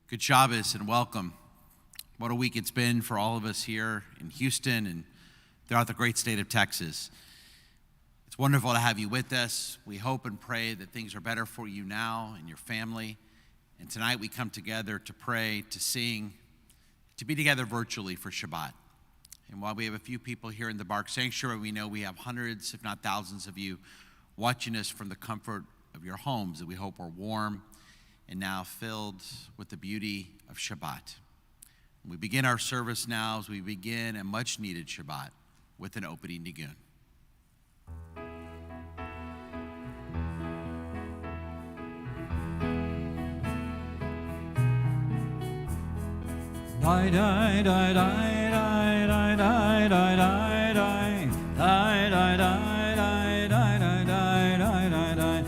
Good Shabbos and welcome. What a week it's been for all of us here in Houston and throughout the great state of Texas. It's wonderful to have you with us. We hope and pray that things are better for you now and your family. And tonight we come together to pray, to sing, to be together virtually for Shabbat. And while we have a few people here in the Barg Sanctuary, we know we have hundreds, if not thousands of you watching us from the comfort of your homes that we hope are warm and now filled with the beauty of Shabbat. We begin our service now as we begin a much-needed Shabbat with an opening nigun. Die, die, die, die, die, die, die, die, die, die, die, die, die, die, die, die, die,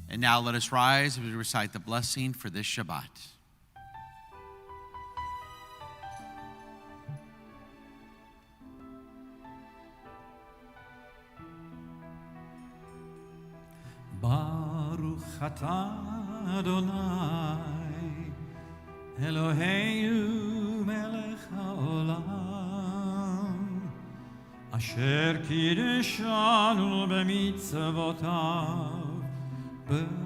And now let us rise as we recite the blessing for this Shabbat. Baruch atah Adonai Eloheinu melech haolam asher kiddushanu b'mitzvotav b'mitzvotav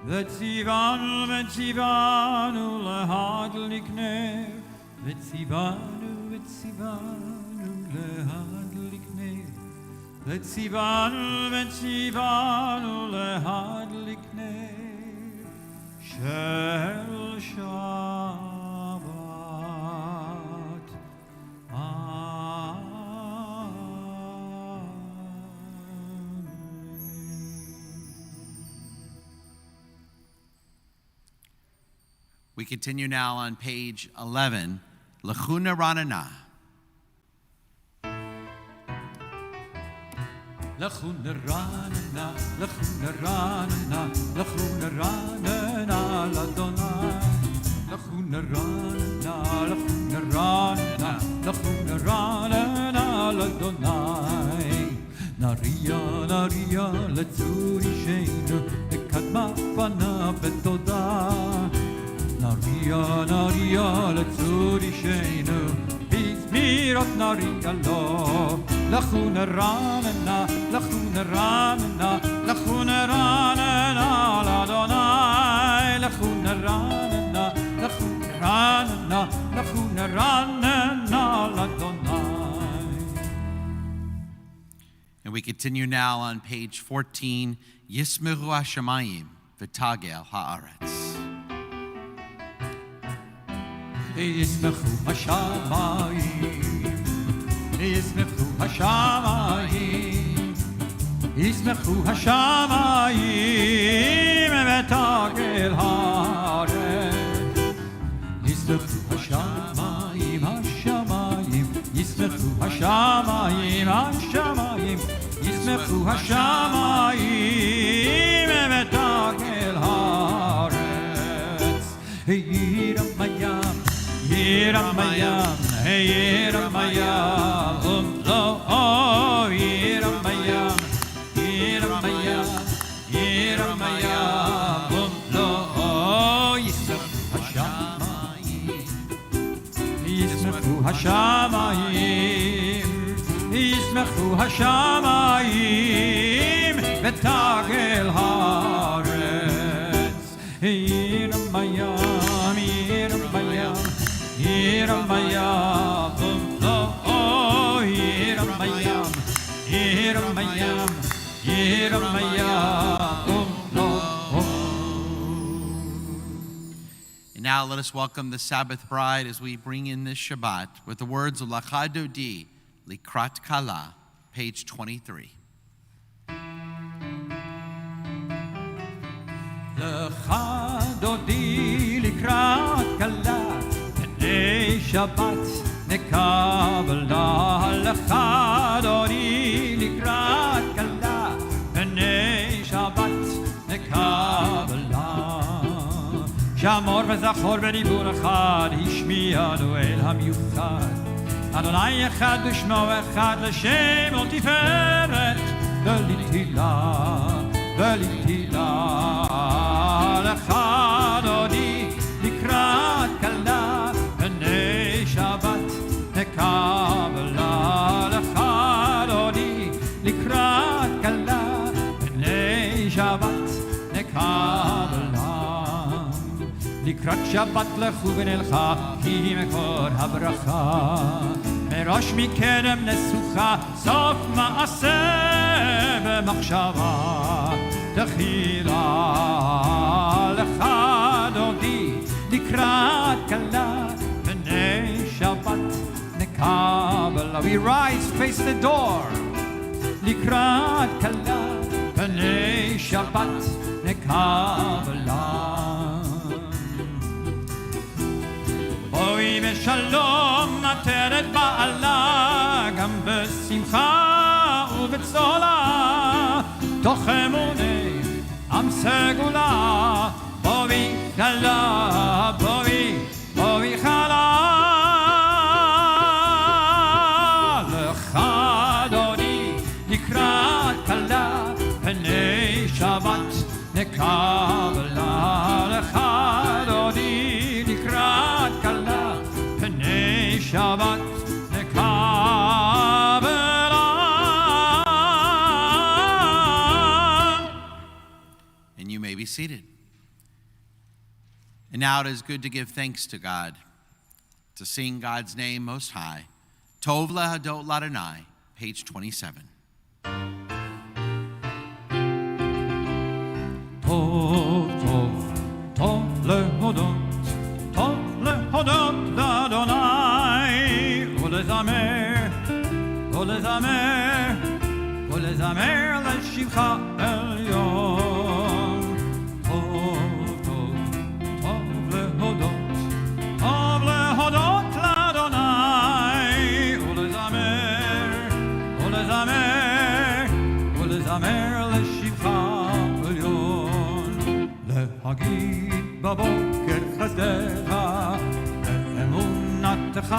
v'tzivanu lehadlik ner v'tzivanu lehadlik ner v'tzivanu lehadlik ner shel Shabbat. We continue now on page 11, Lechuna Ranana. Lechuna Ranana, Lechuna Ranana, Lechuna Ranana, Ladonai. Lechuna Ranana, Lechuna Ranana, Lechuna Ranana, Ladonai. Naria, Naria, Letzuri Sheinu, Ekadma Fana Betoda. Naria, Naria, Letzuri Sheinu, Bizmirot Naria Lo. Lechuna Ranana, Lechuna Ranana, Lechuna Ranana, Ladonai. Lechuna Ranana, Lechuna Ranana, Lechuna Ranana, Ladonai. And we continue now on page 14, Yismeru Hashamayim, V'tagel Haaretz. Yismechu Hashamayim, Yismechu Hashamayim, Yismechu Hashamayim, V'tagel Haaretz. Yismechu Hashamayim, Hashamayim, Yismechu Hashamayim, Hashamayim, Yismechu Hashamayim, V'tagel Haaretz. Yiramayam, Yiramayam, Yiramayam, oh, Yiramayam, Yiramayam, ישמחו השמיים, ישמחו השמיים, ותגל הארץ. עיר בים, עיר בים, עיר בים, עיר בים, עיר בים, עיר בים. And now let us welcome the Sabbath bride as we bring in this Shabbat with the words of Lecha Dodi, Likrat Kala, page 23. Lecha Dodi, Likrat Kala, B'nei Shabbat nekabla. Lecha Dodi, Likrat Kala, B'nei Shabbat nekabla. שמור וזכור בדיבור אחד, השמיענו אל המיוחד. אדוני אחד ושמו אחד, לשם ולתפארת, ולתהילה, ולתהילה. לך דודי לקראת כלה, בני שבת נקבלה. לך דודי לקראת כלה, בני שבת נקבלה. לקראת שבת לכו ונלכה, כי היא מקור הברכה. מראש מקדם נסוכה, סוף מעשה במחשבה תחילה. לך דודי לקראת כלה, בני שבת נקבלה. We rise, face the door. לקראת כלה, בני שבת נקבלה. בואי בשלום עטרת בעלה, גם בשמחה ובצולה, תוך אמוני עם סגולה. בואי כלה, בואי כלה. לך דודי לקראת כלה, בני שבת נקבלה. לך דודי לקראת כלה, בני שבת נקבלה. And you may be seated. And now it is good to give thanks to God, to sing God's name most high. Tov lehadot l'Adonai, page 27. טוב, טוב, טוב להודות, טוב להודות לאדוני, ולזמר, ולזמר, ולזמר לשבחך עליון. טוב, טוב, טוב להודות, טוב להודות לאדוני, ולזמר, ולזמר, ולזמר לשבחך עליון. להגיד בבוקר חסדך, ואמונתך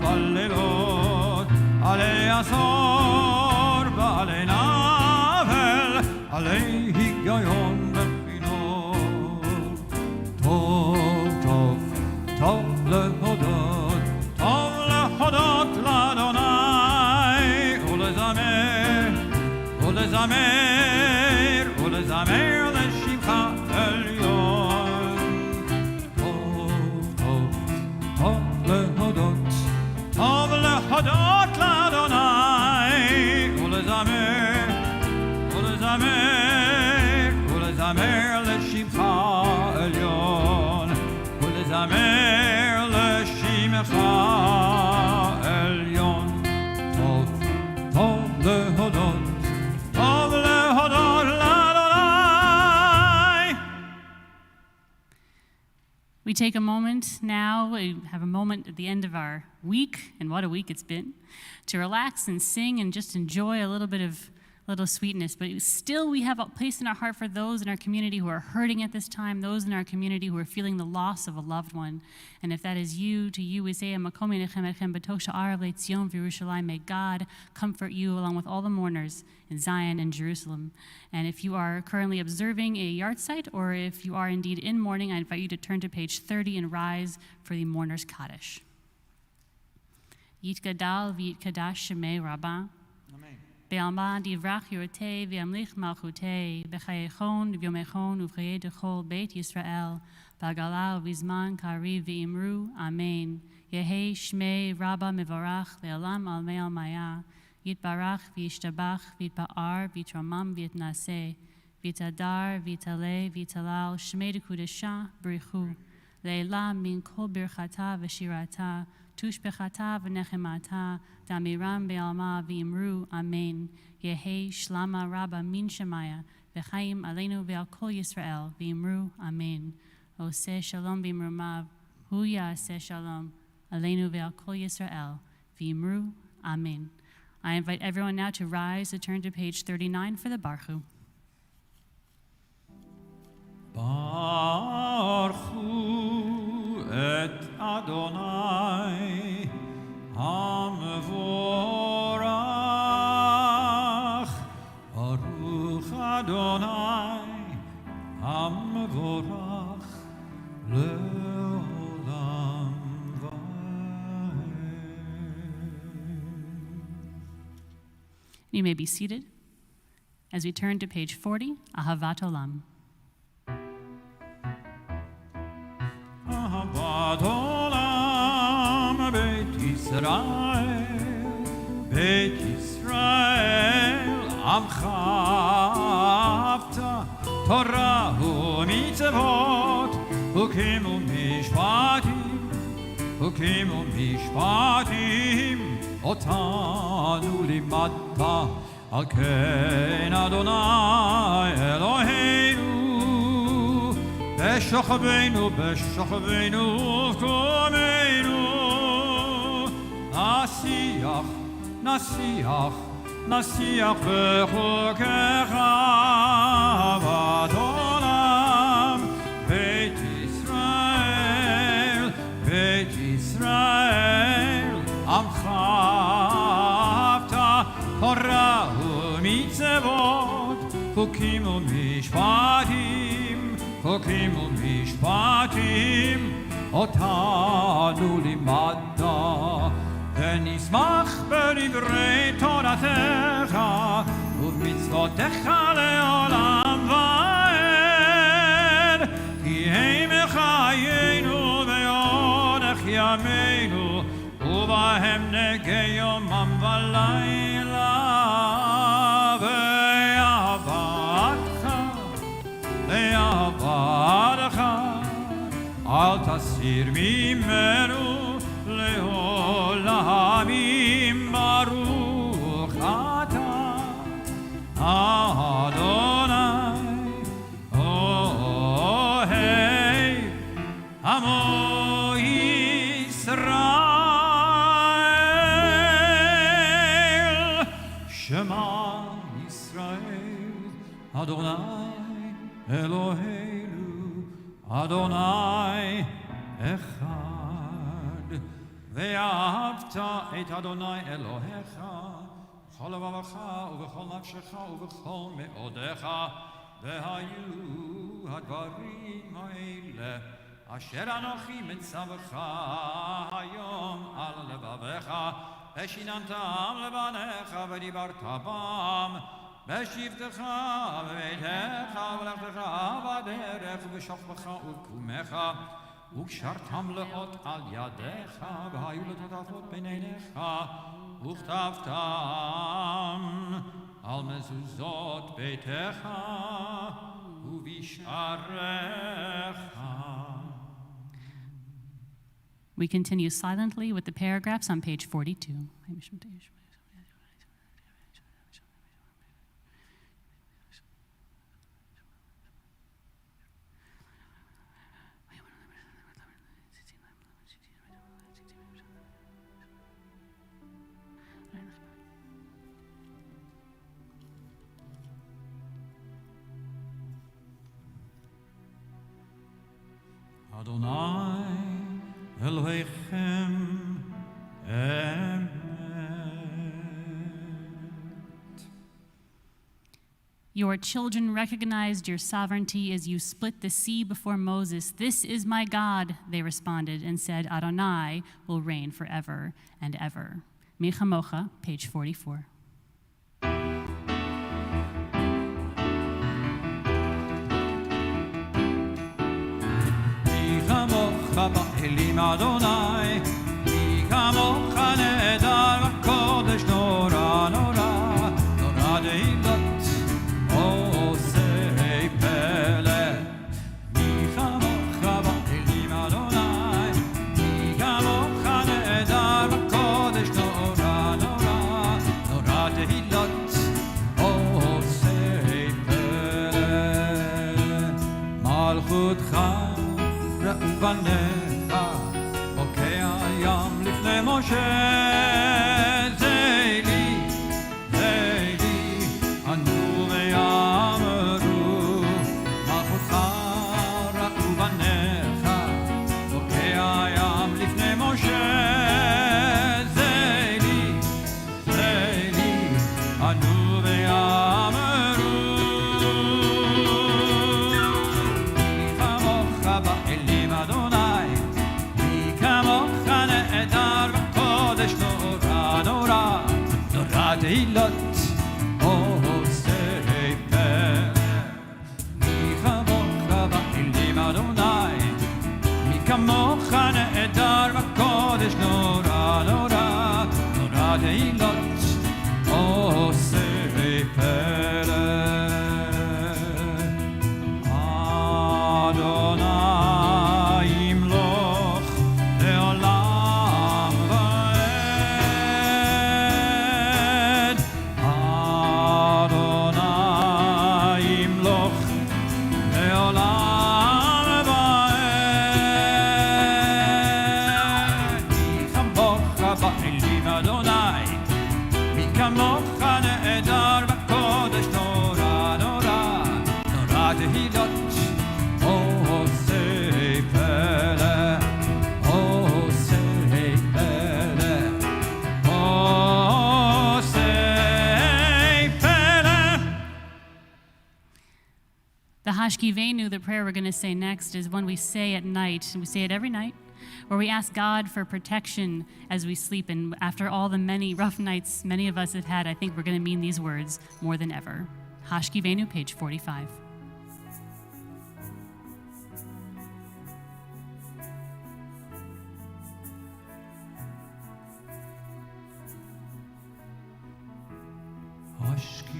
בלילות, עלי עשור ועלי נבל, עלי היגיון בחינות. טוב, טוב, טוב להודות, טוב להודות לאדוני, ולזמר, ולזמר, ולזמר לשבחך עליון. טוב, טוב, טוב להודות, טוב להודות לאדוני, ולזמר, ולזמר, ולזמר לשבחך עליון, ולזמר לשמך עליון. טוב, טוב להודות, טוב להודות לאדוני. We take a moment now, we have a moment at the end of our week, and what a week it's been, to relax and sing and just enjoy a little sweetness. But still we have a place in our heart for those in our community who are hurting at this time, those in our community who are feeling the loss of a loved one. And if that is you, to you we say, may God comfort you along with all the mourners in Zion and Jerusalem. And if you are currently observing a yahrzeit, or if you are indeed in mourning, I invite you to turn to page 30 and rise for the Mourner's Kaddish. Yitgadal v'yitkadash shemei Rabbah. Be'alma divrach yorotei v'yamlich malchutei b'chayechon v'yomechon uv'chayei dechol Beit Yisrael b'agala v'zman kariv v'imru Amen. Yehei shmei Rabbah mevarach le'olam al mei al maya yitbarach v'yishtabach v'yitpa'ar v'yitramam v'yitnaseh v'yitadar v'yitaleh v'yitalal shmei dekudesha b'richu le'ela min kol birchata v'shirata tushbechata v'nechemata damiram be'alma v'imru Amen. Yehei shlama Rabbah min shemaya v'chaim aleinu ve'al kol Yisrael v'imru Amen. Oseh shalom b'imrumav hu ya'aseh shalom aleinu ve'al kol Yisrael v'imru Amen. I invite everyone now to rise and turn to page 39 for the Barchu. Baruchu et Adonai Hamvorach. Baruch Adonai Hamvorach le'olam va'ed. You may be seated as we turn to page 40, Ahavat Olam. Ahavat Olam Beit Yisrael Amcha Avta Torah u'mitzvot Hukim u'mishpatim Otanu limadta Al ken Adonai Eloheinu B'shochveinu v'komeinu Nasiach b'chokecha Ahavat Olam Beit Yisrael Amcha Avta Torah u'mitzvot Hukim u'mishpatim Otanu limadta ונשמח בדברי תורתך ובמצוותיך לעולם ועד כי הם חיינו ואורך ימינו ובהם נגע יומם ולילה ואהבתך אל תסיר ממנו לעולמים ברוך אתה אדוני אוהב עמו ישראל שמע ישראל אדוני אלוהינו אדוני אחד ואהבת את אדוני אלוהיך בכל לבבך ובכל נפשך ובכל מאודיך והיו הדברים האלה אשר אנוכי מצווך היום על לבביך ושיננתם לבניך ודיברת בם בשבתך בביתך ובלכתך בדרך ובשוכבך ובקומך וקשרתם לאות על ידיך והיו לטוטפות בין עיניך וכתבתם על מזוזות ביתך ובשעריך. We continue silently with the paragraphs on page 42. Adonai Elohechem Emet. Your children recognized your sovereignty as you split the sea before Moses. This is my God, they responded, and said, Adonai will reign forever and ever. Mi Chamocha, page 44. Elim Adonai, mi kamocha nehedar v'kodesh nora nora, nora deilot osei pele. Mi kamocha ba'elim Adonai, mi kamocha nehedar v'kodesh nora nora, nora deilot osei pele. Malchutcha רעובניך, בוקע הים לפני משה. זה לי, ענו ויאמרו, מלכותך רעובניך, בוקע הים לפני משה. זה לי, ענו ויאמרו. Teilot osei pele. Mi kamocha ba'elim Adonai, mi kamocha nehedar v'kodesh nora nora, nora teilot osei pele. Adonai imloch le'olam va'ed. Adonai imloch le'olam va'ed. Mi kamocha ba'elim Adonai, mi kamocha nehedar v'kodesh nora nora, nora tehilot osei pele, osei pele, osei pele. The Hashkivenu, the prayer we're going to say next, is one we say at night, and we say it every night, where we ask God for protection as we sleep. And after all the many rough nights many of us have had, I think we're going to mean these words more than ever. Hashkivenu, page 45.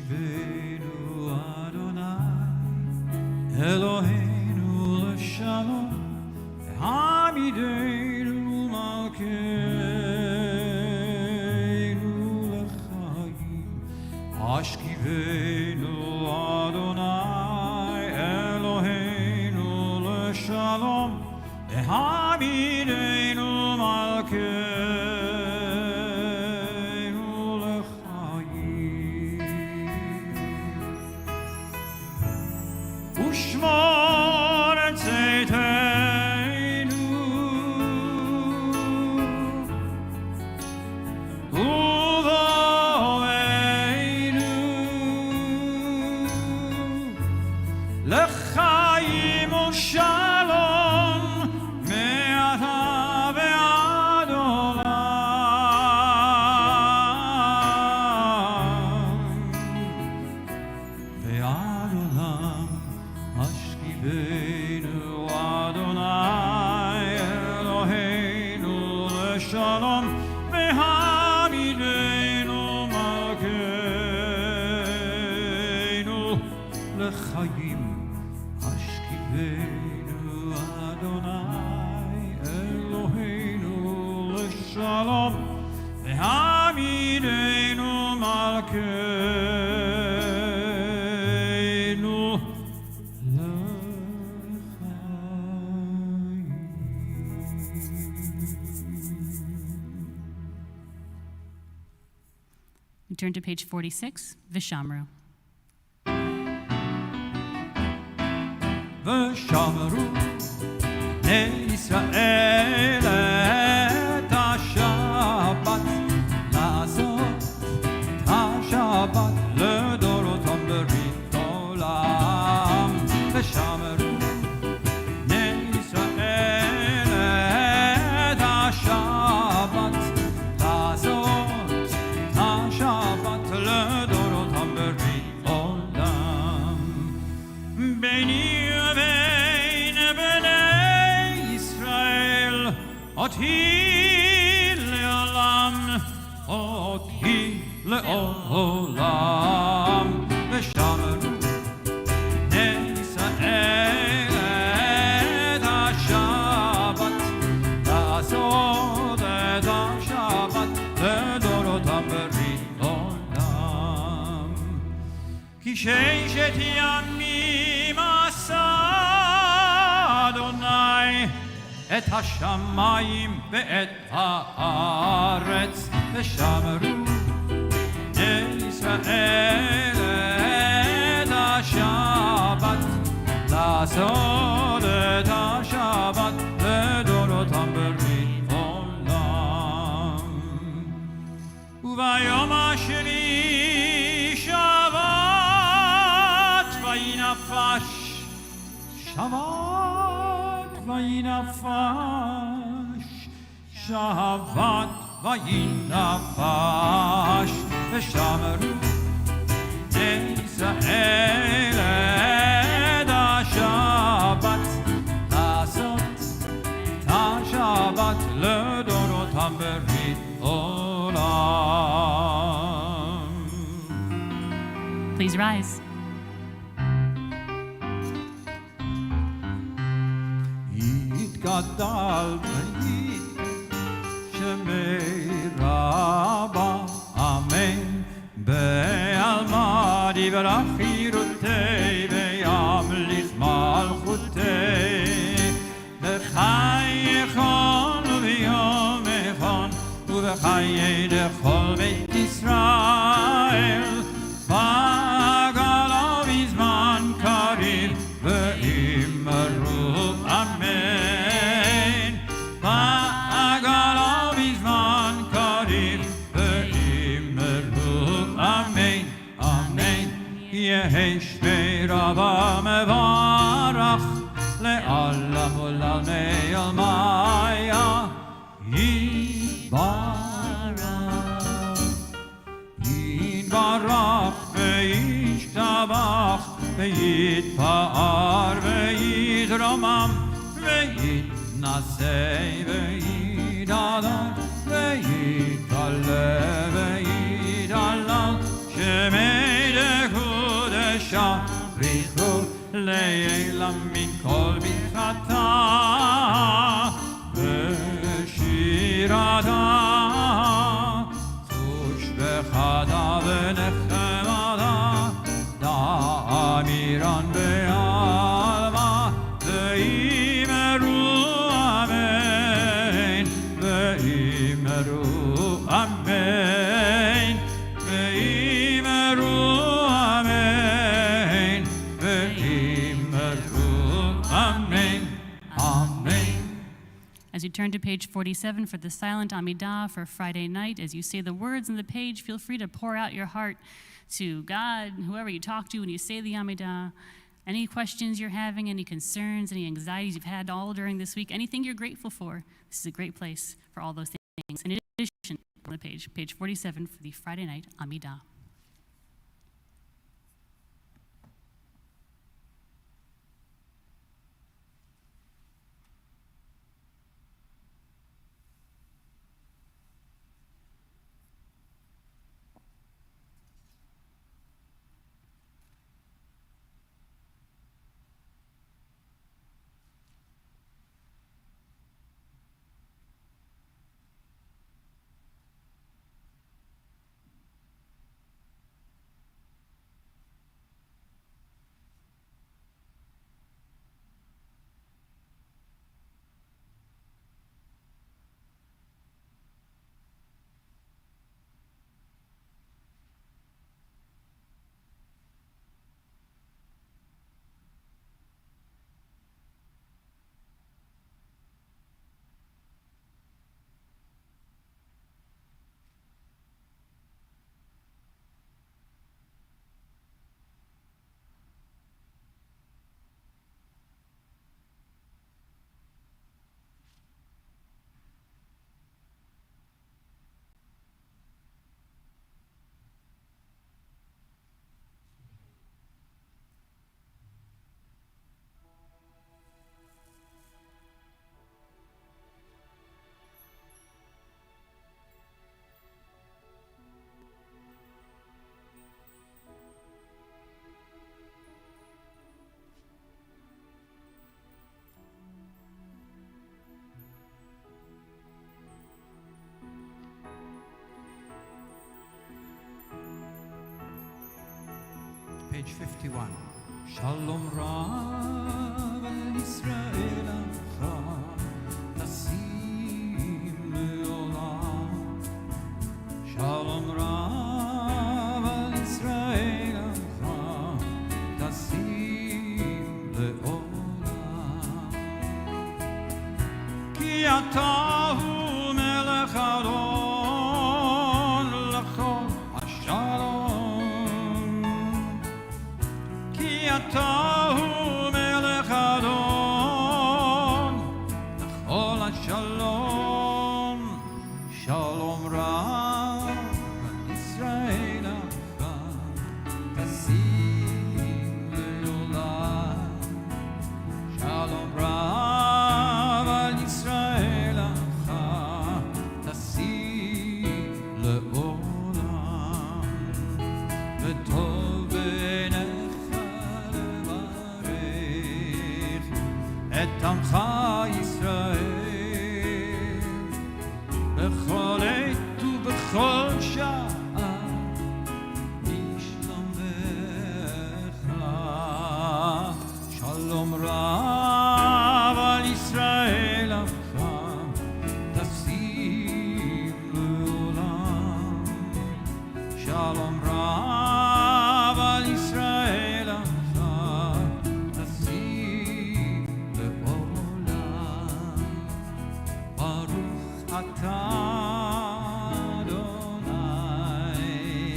Hashkivenu Adonai, Eloheinu l'shalom, Hamidenu malkeinu l'chaim. Hashkivenu Adonai, Eloheinu l'shalom, Hamidenu malkeinu l'chaim. Ushmor tzeiteinu, uvoeinu, l'chaim u'shalom, me'ata ve'ad olam. Ve'ad olam. Hashkivenu Adonai, Eloheinu l'shalom, v'hamidenu malkeinu l'chaim. Hashkivenu Adonai, Eloheinu l'shalom, v'hamidenu malkeinu We turn to page 46, Vishamru. ושמרו לישראל את השבת, לעשות את השבת לדורותם בריתו אותי לעולם, אותי לעולם, ושמרו בני ישראל את השבת, לעשות את השבת לדורותם ברית עולם. כי ששת ימים עשה אדוני את השמיים ואת הארץ, ושמרו בני ישראל את השבת, לעשות את השבת לדורותם ברית עולם. וביום השני שבת וינפש, שבת וינפש, שבת וינפש, ושמרו בני ישראל את השבת, לעשות את השבת לדורותם ברית עולם. Please rise. יתגדל שמי רבה, אמן. בעלמא דברה חירותי וימליך מלכותי, בחיי כל וביום אחד ובחיי כל בית ישראל, בגלה בזמן קריב ואמרו אמן. בגלה בזמן קריב ואמרו אמן, אמן. יהי שמי רבה מברך לעולם ולעולמי עלמיה יתברך, יתברך וישתבח ויתפאר ויתרומם ויתנשא ויתהדר ויתעלה ויתהלל, שמי לקודשה בריחו לעילם מן כל ברכתה ושירתה, ושבחתה ונחמתה, דאמירן בעלמא ואמרו אמן, ואמרו אמן, ואמרו אמן, ואמרו אמן, אמן. As you turn to page 47 for the silent Amidah for Friday night, as you say the words on the page, feel free to pour out your heart to God, whoever you talk to when you say the Amidah. Any questions you're having, any concerns, any anxieties you've had all during this week, anything you're grateful for, this is a great place for all those things. In addition, on the page 47 for the Friday night Amidah. page 51. Shalom Rav al Yisrael Amcha, Tasim Leolam. Shalom Rav al Yisrael Amcha, Tasim Leolam. Ki atahu melech Adon lechol hashalom. Ki atahu melech Adon lechol hashalom. Shalom Rav Yisrael Amcha, Tasim Leolam. Shalom Rav Yisrael Amcha, Tasim Leolam. V'tov b'necha levarech et Amcha Yisrael b'chol עת ובכל שעה בשלומך. שלום רב על ישראל עמך, תשים לעולם. שלום רב על ישראל עמך, תשים לעולם. ברוך אתה אדוני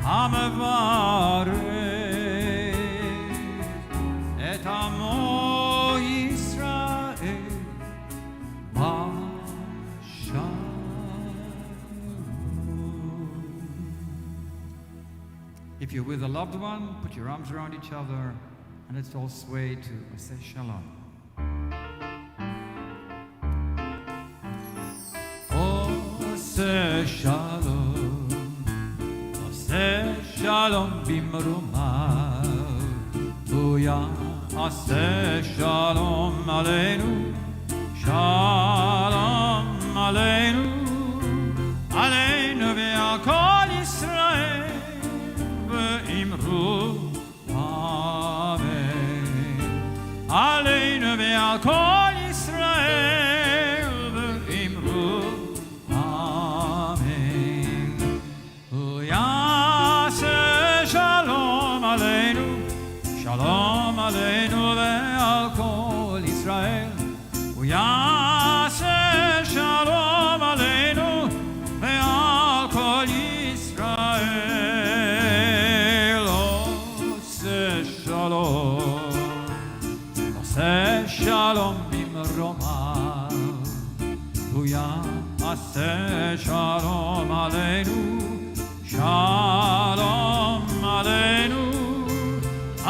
המברך את עמו ישראל בשלום. If you're with a loved one, put your arms around each other and let's all sway to Aseh Shalom. Aseh Shalom, Aseh Shalom bimromav, Tuya Aseh Shalom aleinu, Shalom aleinu, aleinu ve'al kol Yisrael, ve'imru Amen. Aleinu ve'al kol Yisrael, ve'imru Amen. Yaseh Shalom aleinu, Shalom aleinu ve'al kol Yisrael. Yaseh Shalom aleinu ve'al kol Yisrael. Oseh Shalom, Oseh Shalom bimromav, Yaseh Shalom aleinu, Shalom aleinu,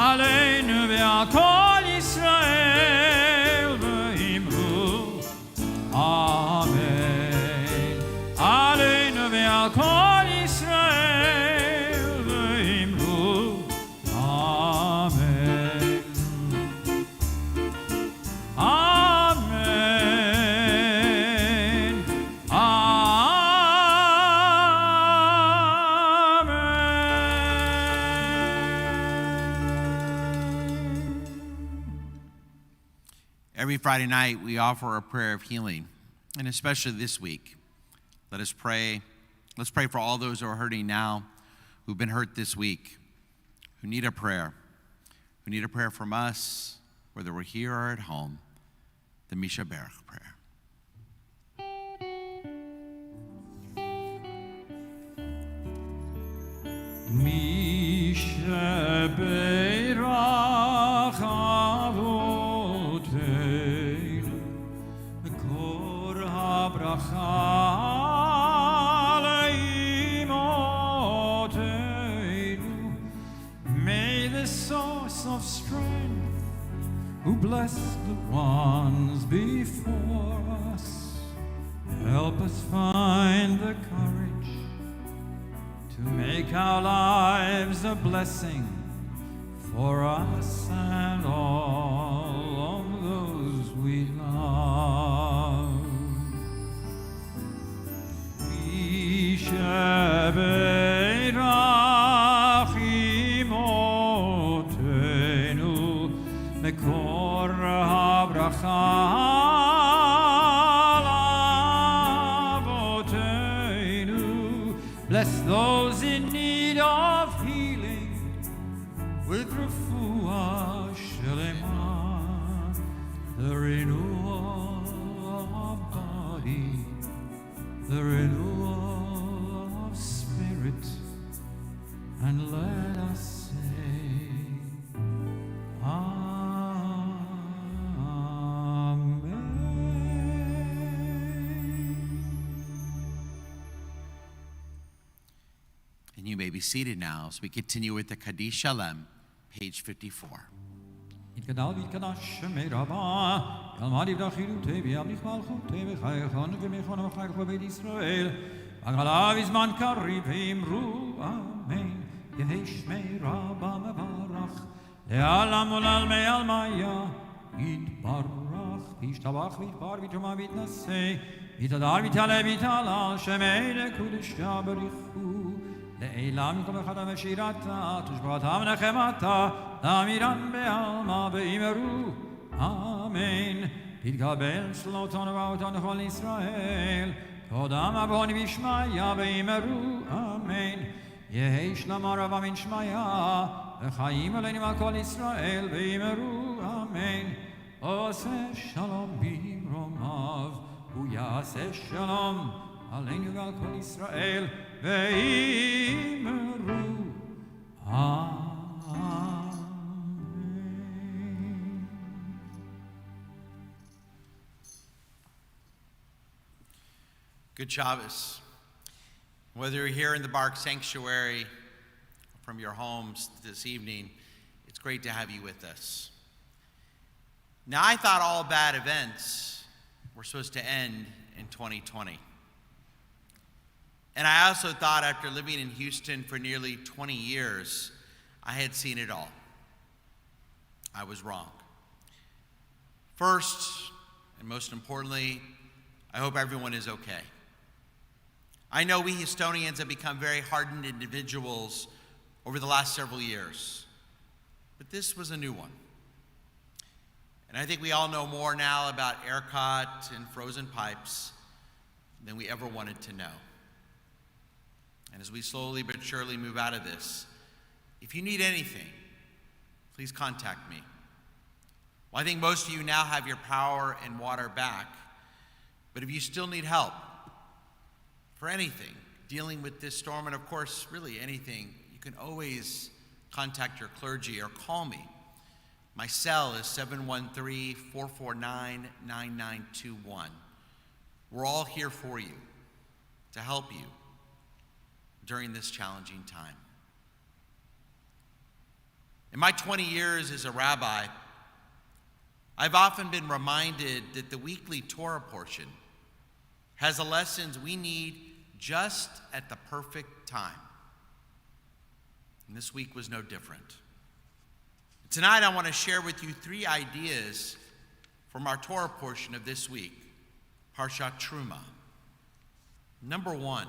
aleinu ve'al kol Yisrael, ve'imru Amen. Aleinu ve'al kol Yisrael, ve'imru Amen. Amen. Every Friday night, we offer a prayer of healing, and especially this week. Let us pray. Let's pray for all those who are hurting now, who've been hurt this week, who need a prayer from us, whether we're here or at home. The Misha Barg prayer. Misha Barg avoteinu, kor habracha leimoteinu. May the source of strength, who bless the ones before us, help us find the courage to make our lives a blessing for us and all of those we love. We shall be rachim Bless those in need of healing with refuah shelema, the renewal of body, the renewal of spirit, and let us say, And you may be seated now as we continue with the Kaddish Shalem, page 54. יתגדל ויתקדש שמי רבה, ילמד יבדל חירותי וימליך מלכותי וחייכון ומכון וחייך בבית ישראל, וגלה בזמן קריב ואמרו אמן, יהי שמי רבה מברך, לעלם ולעלמי עלמיה יתברך, וישתבח ויתבר ויתרומם ויתנשא, ויתהדר ויתעלה ויתעלה, שמי לקודשיה בריחו, לעילם כל אחד ושירתה, תושבעתה ונחמתה, לאמירן בעלמא ואמרו אמן. תתקבל שלטון ובאותן כל ישראל, קודם אבון בשמיה ואמרו אמן. יהי שלמה רבה מן שמיה, וחיים עלינו על כל ישראל ואמרו אמן. עושה שלום במרומיו, הוא יעשה שלום עלינו ועל כל ישראל ואמרו אמן. Good Shabbos. Whether you're here in the Barg Sanctuary or from your homes this evening, it's great to have you with us. Now, I thought all bad events were supposed to end in 2020. And I also thought after living in Houston for nearly 20 years, I had seen it all. I was wrong. First, and most importantly, I hope everyone is okay. I know we Houstonians have become very hardened individuals over the last several years, but this was a new one. And I think we all know more now about ERCOT and frozen pipes than we ever wanted to know. And as we slowly but surely move out of this, if you need anything, please contact me. Well, I think most of you now have your power and water back, but if you still need help for anything dealing with this storm, and of course, really anything, you can always contact your clergy or call me. My cell is 713-449-9921. We're all here for you, to help you during this challenging time. In my 20 years as a rabbi, I've often been reminded that the weekly Torah portion has the lessons we need just at the perfect time. And this week was no different. Tonight I want to share with you 3 ideas from our Torah portion of this week, Parshat Truma. Number 1,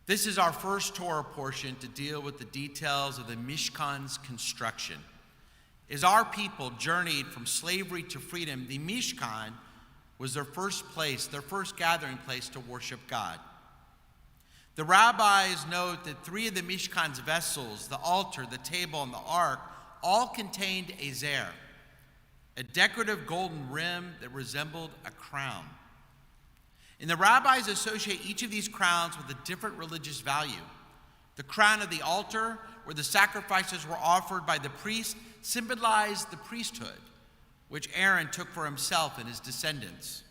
this is our first Torah portion to deal with the details of the Mishkan's construction. As our people journeyed from slavery to freedom, the Mishkan was their first place, their first gathering place to worship God. The rabbis note that 3 of the Mishkan's vessels, the altar, the table, and the ark, all contained a zer, a decorative golden rim that resembled a crown. And the rabbis associate each of these crowns with a different religious value. The crown of the altar, where the sacrifices were offered by the priest, symbolized the priesthood, which Aaron took for himself and his descendants.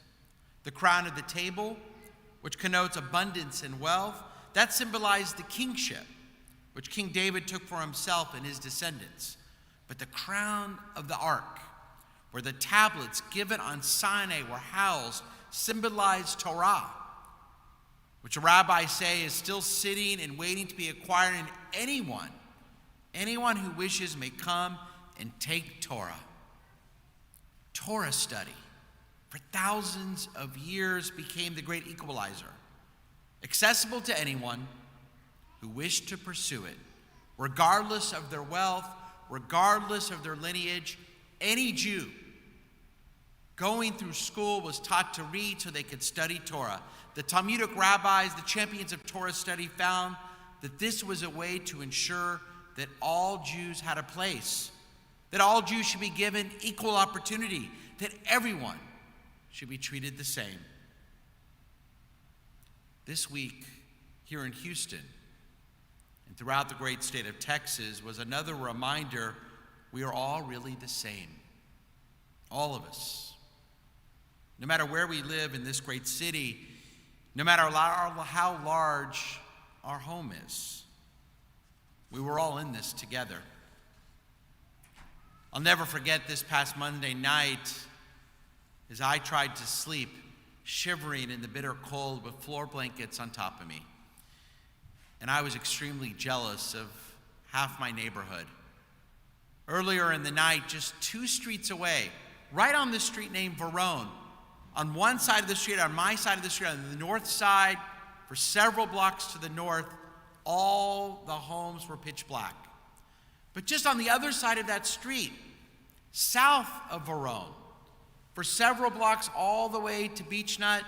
The crown of the table, which connotes abundance and wealth, that symbolized the kingship, which King David took for himself and his descendants. But the crown of the ark, where the tablets given on Sinai were housed, symbolized Torah, which rabbis say is still sitting and waiting to be acquired, and anyone who wishes may come and take Torah. Torah study for thousands of years became the great equalizer, accessible to anyone who wished to pursue it, regardless of their wealth, regardless of their lineage. Any Jew going through school, was taught to read so they could study Torah. The Talmudic rabbis, the champions of Torah study, found that this was a way to ensure that all Jews had a place, that all Jews should be given equal opportunity, that everyone should be treated the same. This week, here in Houston, and throughout the great state of Texas, was another reminder we are all really the same. All of us. No matter where we live in this great city, no matter how large our home is, we were all in this together. I'll never forget this past Monday night as I tried to sleep, shivering in the bitter cold with floor blankets on top of me. And I was extremely jealous of half my neighborhood. Earlier in the night, just 2 streets away, right on this street named Verone, on one side of the street, on my side of the street, on the north side, for several blocks to the north, all the homes were pitch black. But just on the other side of that street, south of Verone, for several blocks all the way to Beech Nut,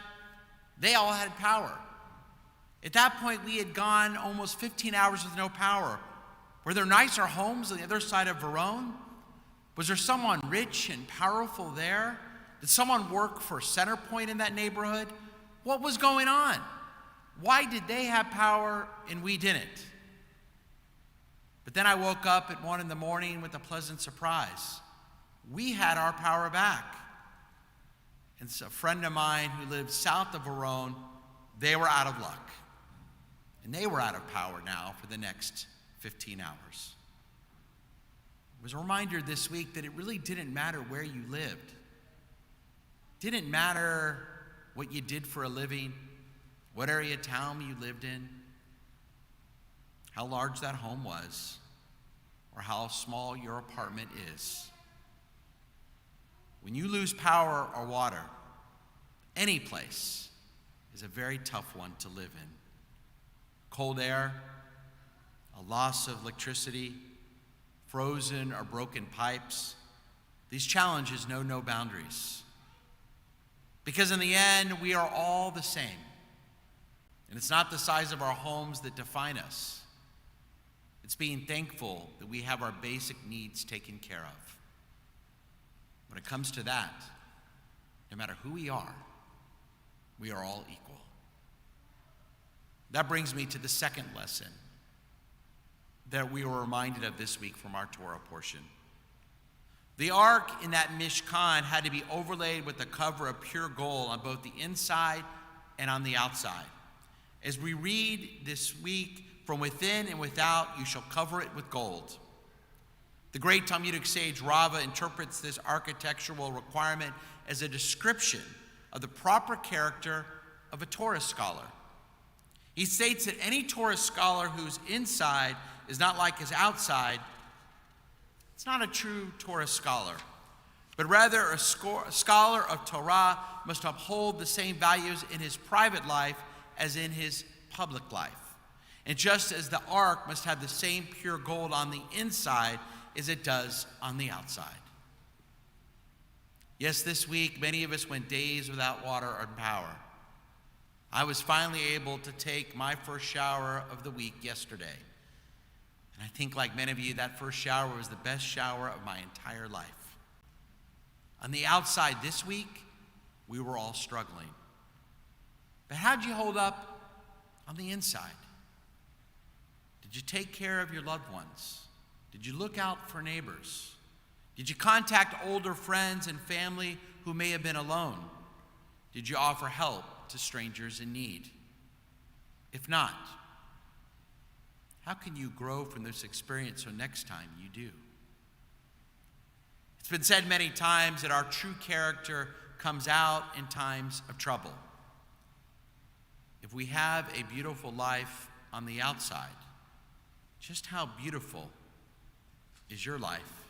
they all had power. At that point, we had gone almost 15 hours with no power. Were there nicer homes on the other side of Verone? Was there someone rich and powerful there? Did someone work for Centerpoint in that neighborhood? What was going on? Why did they have power and we didn't? But then I woke up at 1 a.m. with a pleasant surprise. We had our power back. And so a friend of mine who lived south of Verone, they were out of luck. And they were out of power now for the next 15 hours. It was a reminder this week that it really didn't matter where you lived. It didn't matter what you did for a living, what area of town you lived in, how large that home was, or how small your apartment is. When you lose power or water, any place is a very tough one to live in. Cold air, a loss of electricity, frozen or broken pipes. These challenges know no boundaries. Because in the end, we are all the same. And it's not the size of our homes that define us. It's being thankful that we have our basic needs taken care of. When it comes to that, no matter who we are all equal. That brings me to the second lesson that we were reminded of this week from our Torah portion. The ark in that Mishkan had to be overlaid with a cover of pure gold on both the inside and on the outside. As we read this week, from within and without, you shall cover it with gold. The great Talmudic sage Rava interprets this architectural requirement as a description of the proper character of a Torah scholar. He states that any Torah scholar whose inside is not like his outside, it's not a true Torah scholar, but rather a scholar of Torah must uphold the same values in his private life as in his public life. And just as the ark must have the same pure gold on the inside as it does on the outside. Yes, this week, many of us went days without water or power. I was finally able to take my first shower of the week yesterday. And I think, like many of you, that first shower was the best shower of my entire life. On the outside this week, we were all struggling. But how'd you hold up on the inside? Did you take care of your loved ones? Did you look out for neighbors? Did you contact older friends and family who may have been alone? Did you offer help to strangers in need? If not, how can you grow from this experience so next time you do? It's been said many times that our true character comes out in times of trouble. If we have a beautiful life on the outside, just how beautiful is your life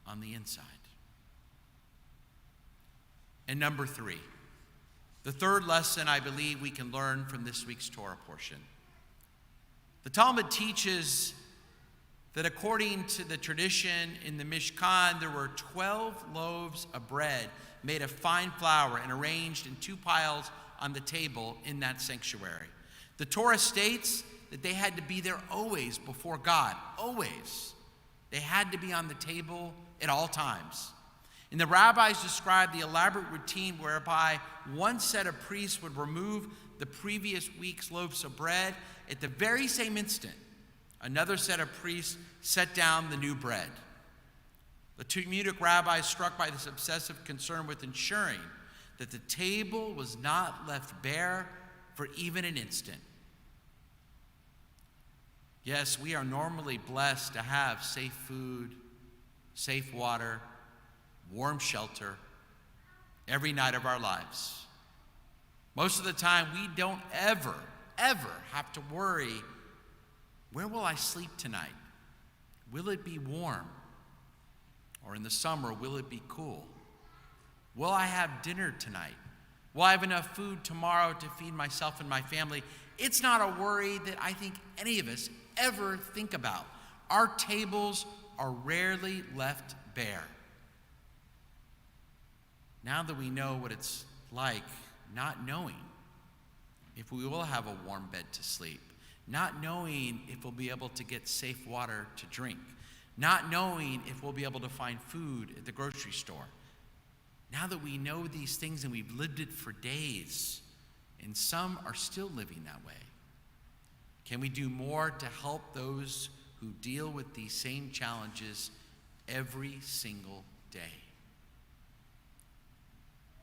on the inside? And number 3, the third lesson I believe we can learn from this week's Torah portion. The Talmud teaches that according to the tradition in the Mishkan, there were 12 loaves of bread made of fine flour and arranged in 2 piles on the table in that sanctuary. The Torah states that they had to be there always before God, always. They had to be on the table at all times. And the rabbis described the elaborate routine whereby one set of priests would remove the previous week's loaves of bread. At the very same instant, another set of priests set down the new bread. The Talmudic rabbis, struck by this obsessive concern with ensuring that the table was not left bare for even an instant. Yes, we are normally blessed to have safe food, safe water, warm shelter every night of our lives. Most of the time, we don't ever have to worry, where will I sleep tonight? Will it be warm? Or in the summer, will it be cool? Will I have dinner tonight? Will I have enough food tomorrow to feed myself and my family? It's not a worry that I think any of us ever think about. Our tables are rarely left bare. Now that we know what it's like not knowing if we will have a warm bed to sleep, not knowing if we'll be able to get safe water to drink, not knowing if we'll be able to find food at the grocery store. Now that we know these things and we've lived it for days, and some are still living that way, can we do more to help those who deal with these same challenges every single day?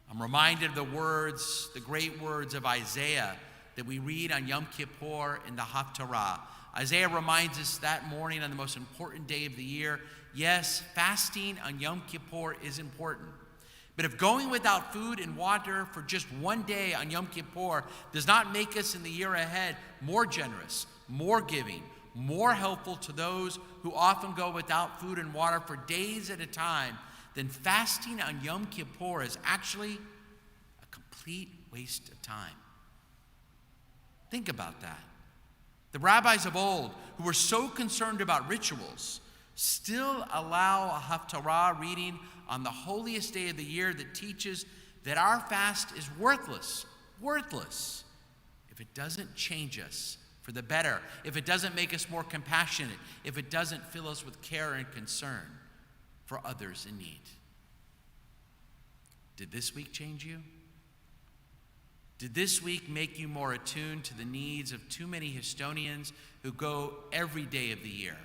I'm reminded of the great words of Isaiah that we read on Yom Kippur in the Haftarah. Isaiah reminds us that morning on the most important day of the year, yes, fasting on Yom Kippur is important. But if going without food and water for just one day on Yom Kippur does not make us in the year ahead more generous, more giving, more helpful to those who often go without food and water for days at a time, then fasting on Yom Kippur is actually a complete waste of time. Think about that. The rabbis of old, who were so concerned about rituals, still allow a Haftarah reading on the holiest day of the year that teaches that our fast is worthless if it doesn't change us for the better, if it doesn't make us more compassionate, if it doesn't fill us with care and concern for others in need. Did this week change you? Did this week make you more attuned to the needs of too many Houstonians who go every day of the year,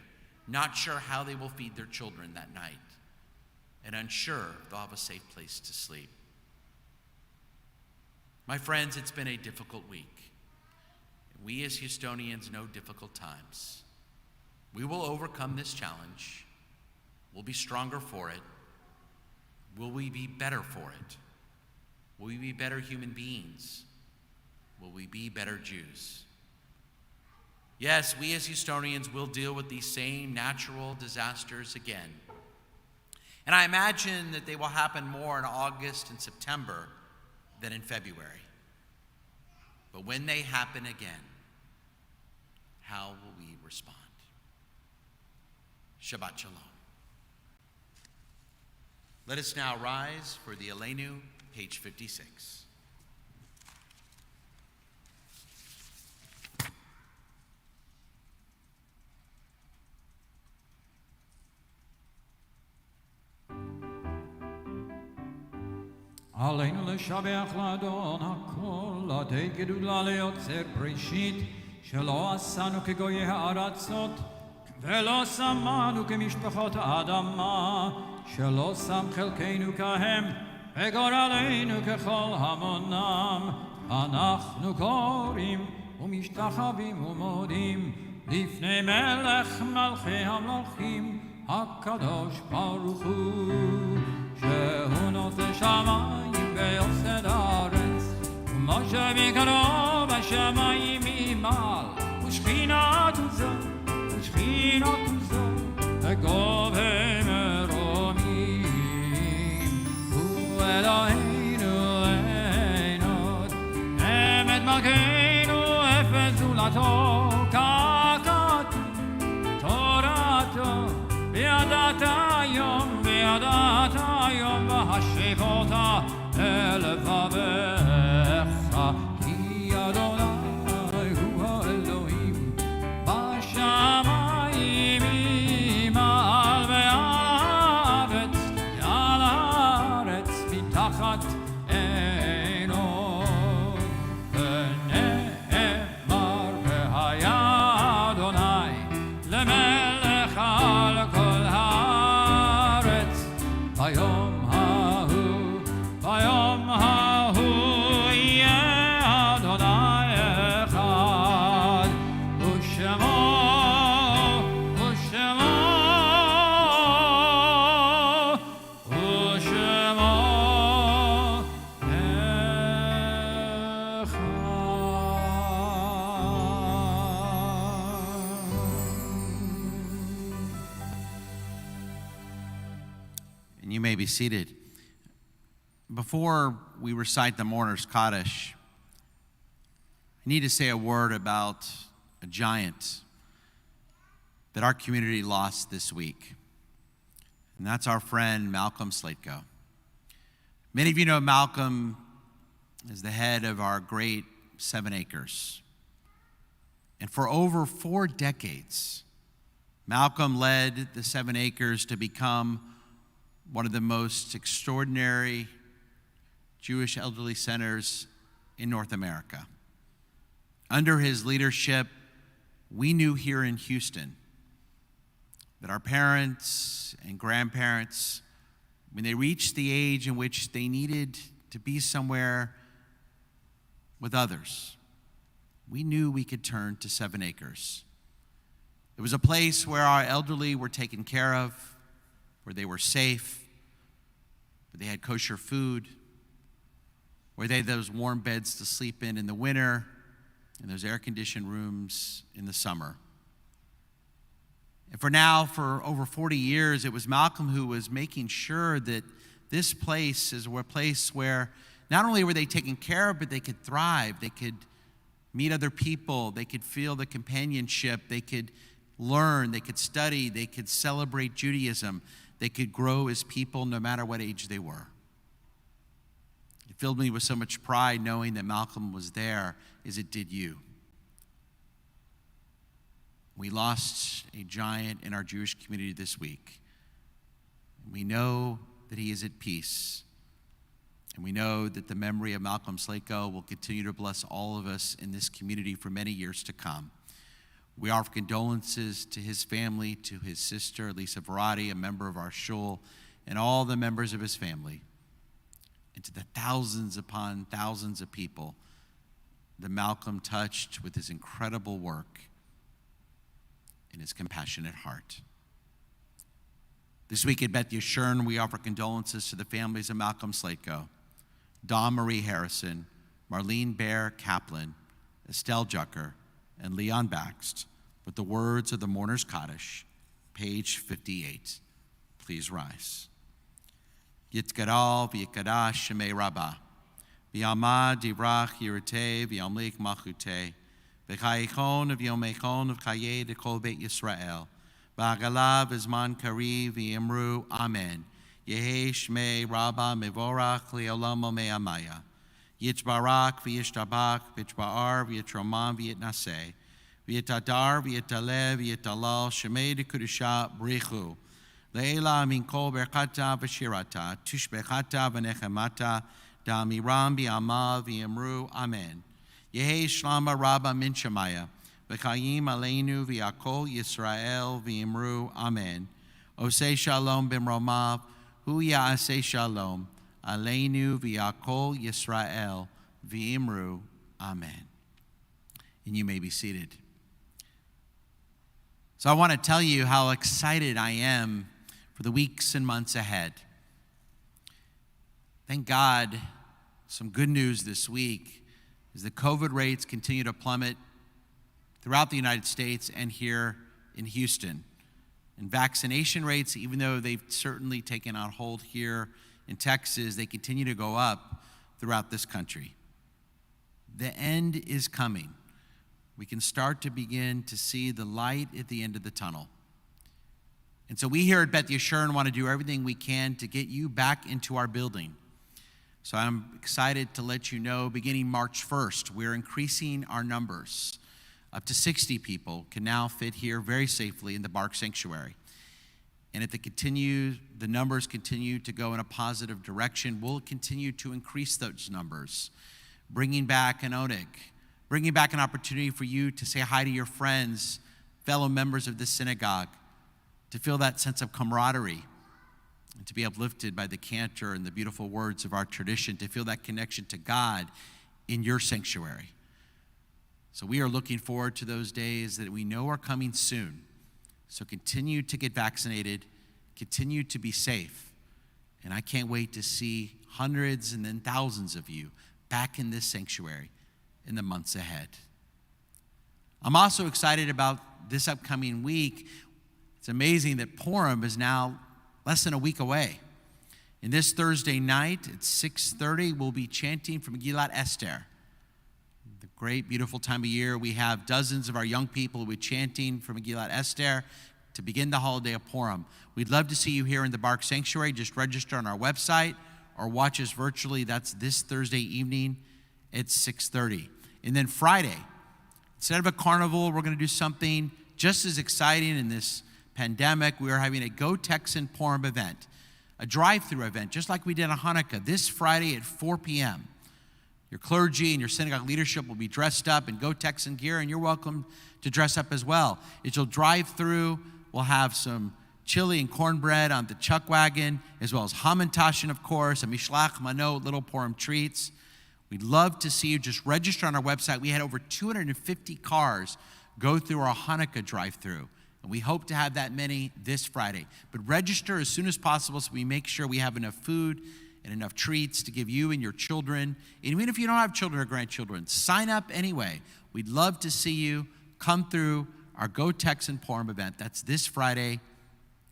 not sure how they will feed their children that night, and unsure if they'll have a safe place to sleep? My friends, it's been a difficult week. We as Houstonians know difficult times. We will overcome this challenge. We'll be stronger for it. Will we be better for it? Will we be better human beings? Will we be better Jews? Yes, we as Houstonians will deal with these same natural disasters again. And I imagine that they will happen more in August and September than in February. But when they happen again, how will we respond? Shabbat Shalom. Let us now rise for the Aleinu, page 56. עלינו לשבח לאדון הכל, לתת גדולה ליוצר בראשית, שלא עשנו כגויי הארצות, ולא שמנו כמשפחות האדמה, שלא שם חלקנו כהם, וגורלנו ככל המונם. אנחנו קוראים ומשתחווים ומודים לפני מלך מלכי המלכים, הקדוש ברוך הוא, שהוא נושא שמיים ויוסד הארץ, ומשה ביקרו בשמיים ממעל, ושכינת עוזו, וגובה מרומים, הוא אלוהינו לעינות, אמת מלכנו אפס זולתו, ככתוב תורתו, וידעת היום וידעת היום והשיב אותה אל לבביך, כי אדוני הוא האלוהים בשמיים ממעל והארץ ועל הארץ מתחת עינו. ונאמר והיה אדוני למלך על כל הארץ ביום ההוא יהיה אדוני אחד ושמו And you may be seated. Before we recite the Mourner's Kaddish, I need to say a word about a giant that our community lost this week. And that's our friend Malcolm Slatko. Many of you know Malcolm as the head of our great 7 Acres. And for over 4 decades, Malcolm led the 7 Acres to become one of the most extraordinary Jewish elderly centers in North America. Under his leadership, we knew here in Houston that our parents and grandparents, when they reached the age in which they needed to be somewhere with others, we knew we could turn to 7 Acres. It was a place where our elderly were taken care of, where they were safe, where they had kosher food, where they had those warm beds to sleep in the winter, and those air-conditioned rooms in the summer. And for over 40 years, it was Malcolm who was making sure that this place is a place where not only were they taken care of, but they could thrive, they could meet other people, they could feel the companionship, they could learn, they could study, they could celebrate Judaism, they could grow as people no matter what age they were. It filled me with so much pride knowing that Malcolm was there as it did you. We lost a giant in our Jewish community this week. We know that he is at peace. And we know that the memory of Malcolm Slatko will continue to bless all of us in this community for many years to come. We offer condolences to his family, to his sister, Lisa Verratti, a member of our shul, and all the members of his family, and to the thousands upon thousands of people that Malcolm touched with his incredible work and his compassionate heart. This week at Beth Yeshurun, we offer condolences to the families of Malcolm Slatko, Dawn Marie Harrison, Marlene Bear Kaplan, Estelle Jucker, and Leon Baxt, with the words of the Mourner's Kaddish, page 58. Please rise. Yitkadal v'yikadash shemei rabbah, v'yamad divrach yirteh v'yamlik machuteh, v'chayichon v'yomechon v'chayeh dekol beit Yisrael, v'agalav v'zman kariv v'yimru amen. Yehei shmei rabbah mevorach li'olam me'amaya. Yitzbarak v'yishtabak v'yitzba'ar v'yitroman v'yitnaseh. V'yitadar v'yitaleh v'yitalal shemei dekudusha brichu. Le'ela min kol berkata v'shirata, tushbechata v'nechemata, da'amiram v'yama v'yimru amen. Yehei shlama rabba min shemaya, v'chayim aleinu v'yakol Yisrael v'yimru amen. Osei shalom b'mromav, hu ya'aseh shalom, aleinu v'yakol Yisrael v'yimru amen. And you may be seated. So I want to tell you how excited I am for the weeks and months ahead. Thank God, some good news this week as the COVID rates continue to plummet throughout the United States and here in Houston. And vaccination rates, even though they've certainly taken on hold here in Texas, they continue to go up throughout this country. The end is coming. We can start to begin to see the light at the end of the tunnel. And so we here at Beth Yeshurun want to do everything we can to get you back into our building. So I'm excited to let you know, beginning March 1st, we're increasing our numbers. Up to 60 people can now fit here very safely in the Barg Sanctuary. And if the numbers continue to go in a positive direction, we'll continue to increase those numbers, bringing back an onik, bringing back an opportunity for you to say hi to your friends, fellow members of this synagogue, to feel that sense of camaraderie, and to be uplifted by the cantor and the beautiful words of our tradition, to feel that connection to God in your sanctuary. So we are looking forward to those days that we know are coming soon. So continue to get vaccinated, continue to be safe, and I can't wait to see hundreds and then thousands of you back in this sanctuary in the months ahead. I'm also excited about this upcoming week. It's amazing that Purim is now less than a week away. And this Thursday night at 6:30, we'll be chanting from Megillat Esther. The great, beautiful time of year. We have dozens of our young people who will be chanting from Megillat Esther to begin the holiday of Purim. We'd love to see you here in the Barg Sanctuary. Just register on our website or watch us virtually. That's this Thursday evening at 6:30. And then Friday, instead of a carnival, we're going to do something just as exciting in this pandemic. We are having a Go Texan Purim event, a drive-through event, just like we did on Hanukkah, this Friday at 4 p.m. Your clergy and your synagogue leadership will be dressed up in Go Texan gear, and you're welcome to dress up as well. As you'll drive through, we'll have some chili and cornbread on the chuck wagon, as well as hamantashen, of course, a mishlach manot, little Purim treats. We'd love to see you. Just register on our website. We had over 250 cars go through our Hanukkah drive-through, and we hope to have that many this Friday. But register as soon as possible so we make sure we have enough food and enough treats to give you and your children. And even if you don't have children or grandchildren, sign up anyway. We'd love to see you come through our Go Texan Purim event. That's this Friday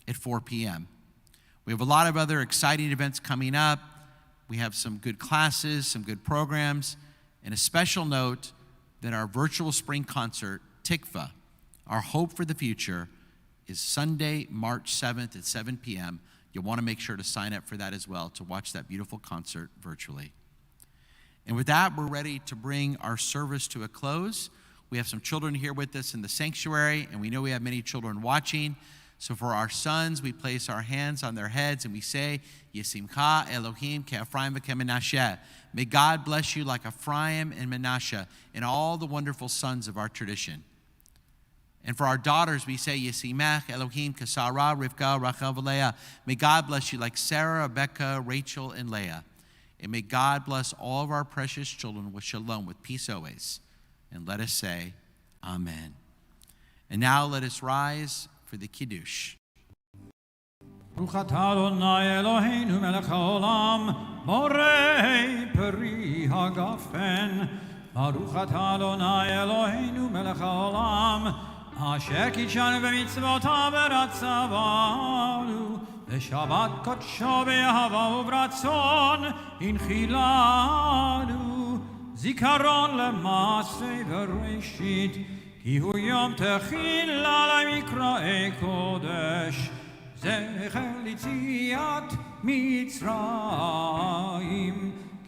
at 4 p.m. We have a lot of other exciting events coming up. We have some good classes, some good programs, and a special note that our virtual spring concert, Tikva, our hope for the future, is Sunday, March 7th at 7 p.m. You'll want to make sure to sign up for that as well, to watch that beautiful concert virtually. And with that, we're ready to bring our service to a close. We have some children here with us in the sanctuary, and we know we have many children watching. So for our sons, we place our hands on their heads and we say, Yesimcha Elohim ke'Ephraim v'ke'Menashe. May God bless you like Ephraim and Menashe and all the wonderful sons of our tradition. And for our daughters, we say, Yesimech Elohim ke'Sarah, Rivka, Rachel, v'Leah. May God bless you like Sarah, Rebecca, Rachel, and Leah. And may God bless all of our precious children with shalom, with peace always. And let us say, Amen. And now let us rise for the Kiddush. ברוך אתה אדוני אלוהינו מלך העולם, בורא פרי הגפן. ברוך אתה אדוני אלוהינו מלך העולם, אשר קידשנו במצוותיו ורצה בנו, בשבת קודשו באהבה וברצון הנחילנו, זיכרון למעשה בראשית, כי הוא יום תחילה למקראי קודש, זכר ליציאת מצרים.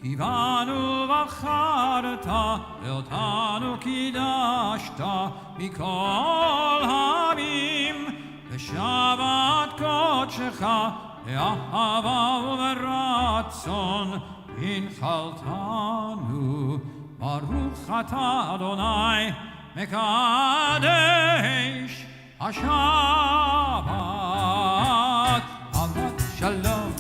כי בנו בחרת ואותנו קידשת מכל העמים, בשבת קודשך באהבה וברצון הנחלתנו. ברוך אתה אדוני מקדש השבת. שבת שלום,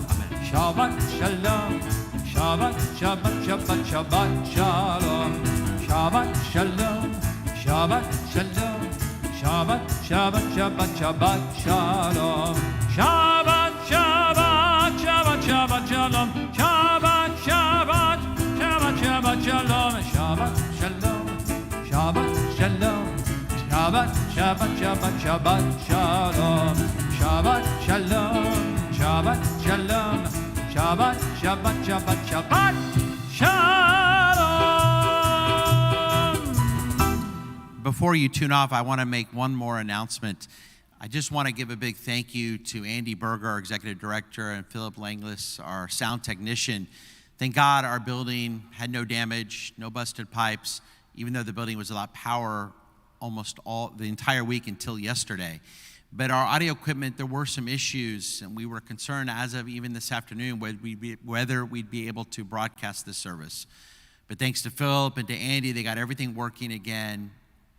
שבת שלום, שבת שבת שבת שבת שלום, שבת שלום, שבת שלום, שבת שבת שבת שבת שלום, שבת שבת שבת שבת שלום, שבת שבת שבת שבת שלום, שבת שלום, שבת שלום, שבת שבת שבת שבת שלום, שבת שלום, שבת שלום, שבת שבת שבת שבת shalom. Before you tune off, I want to make one more announcement. I just want to give a big thank you to Andy Berger, our executive director, and Philip Langlis, our sound technician. Thank God our building had no damage, no busted pipes, even though the building was without power almost the entire week until yesterday. But our audio equipment, there were some issues, and we were concerned as of even this afternoon whether we'd be able to broadcast this service. But thanks to Philip and to Andy, they got everything working again,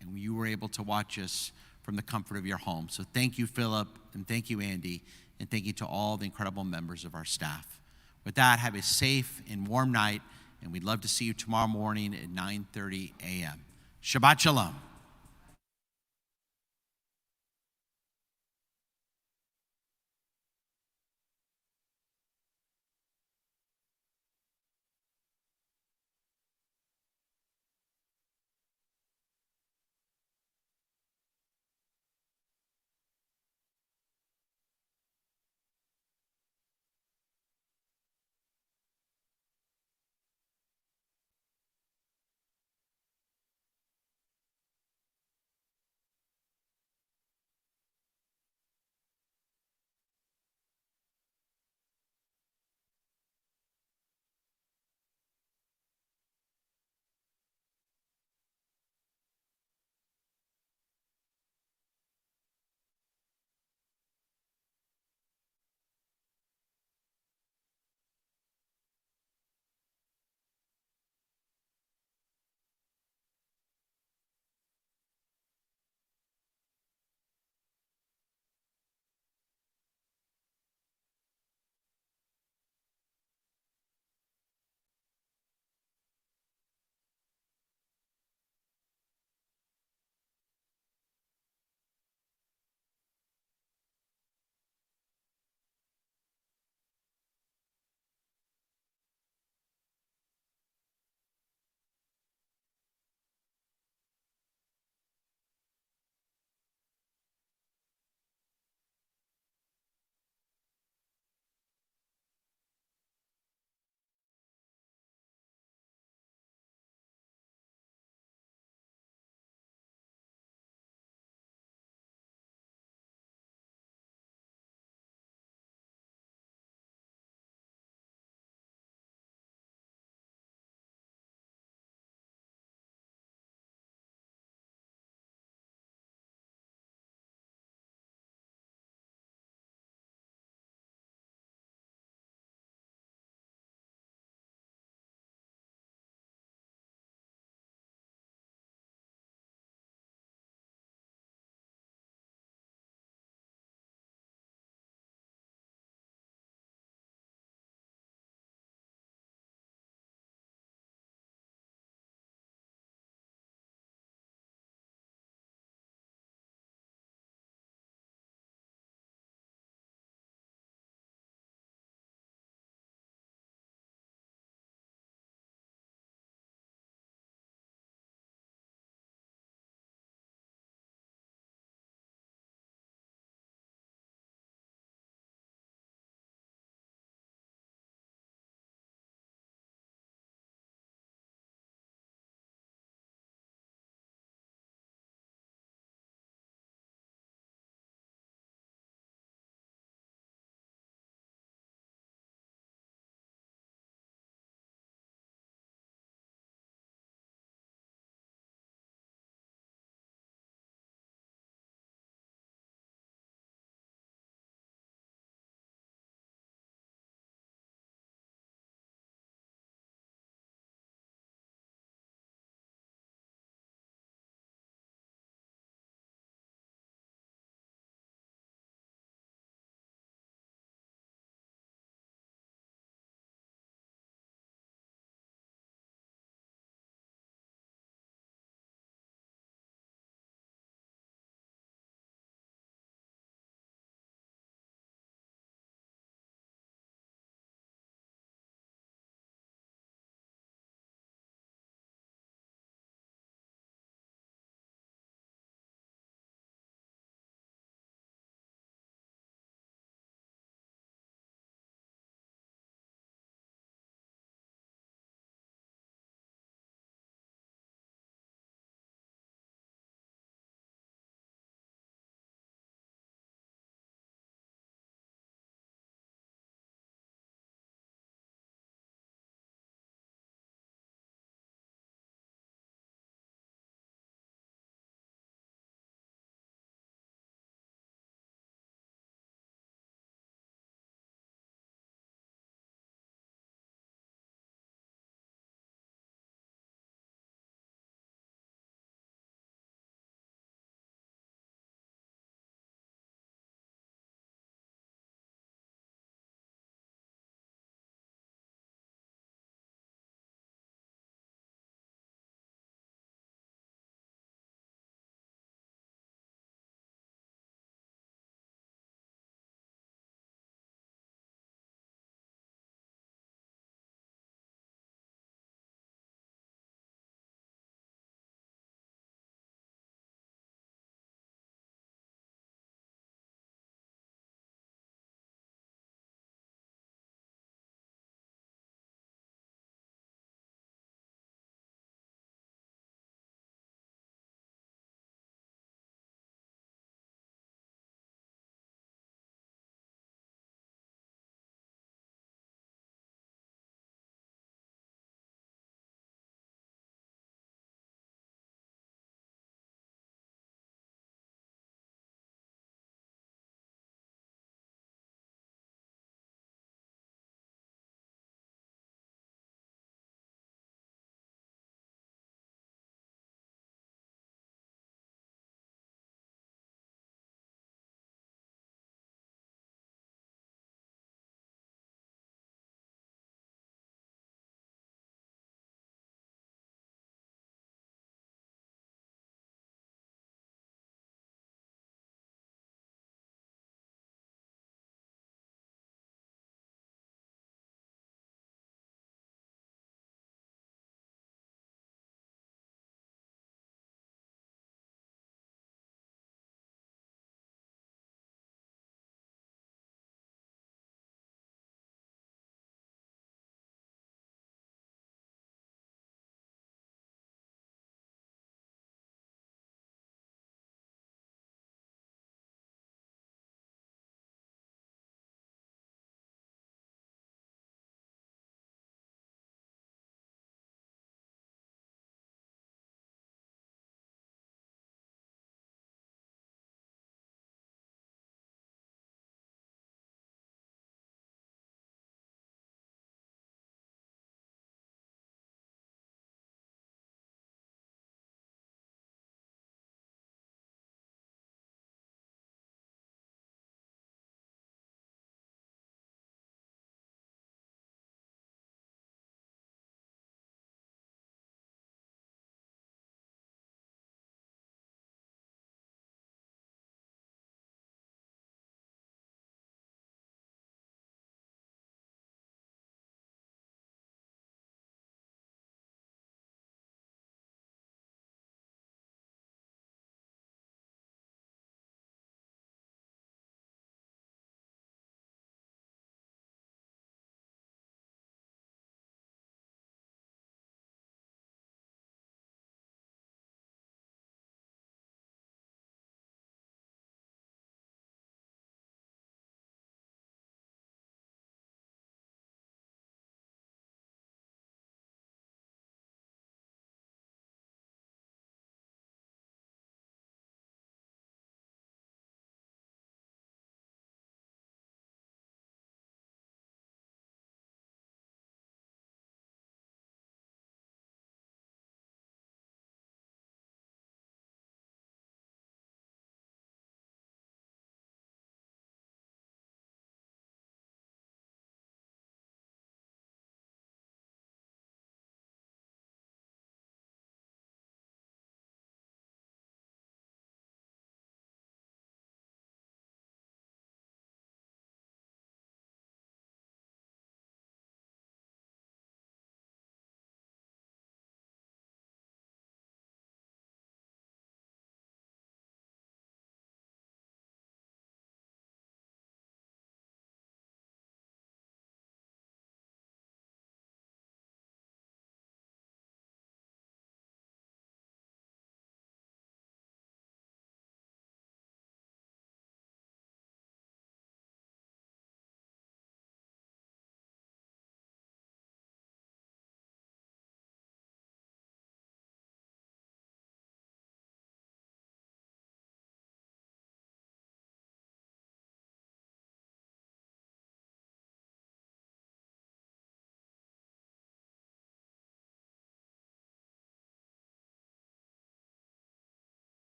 and you were able to watch us from the comfort of your home. So thank you, Philip, and thank you, Andy, and thank you to all the incredible members of our staff. With that, have a safe and warm night, and we'd love to see you tomorrow morning at 9:30 a.m. Shabbat Shalom.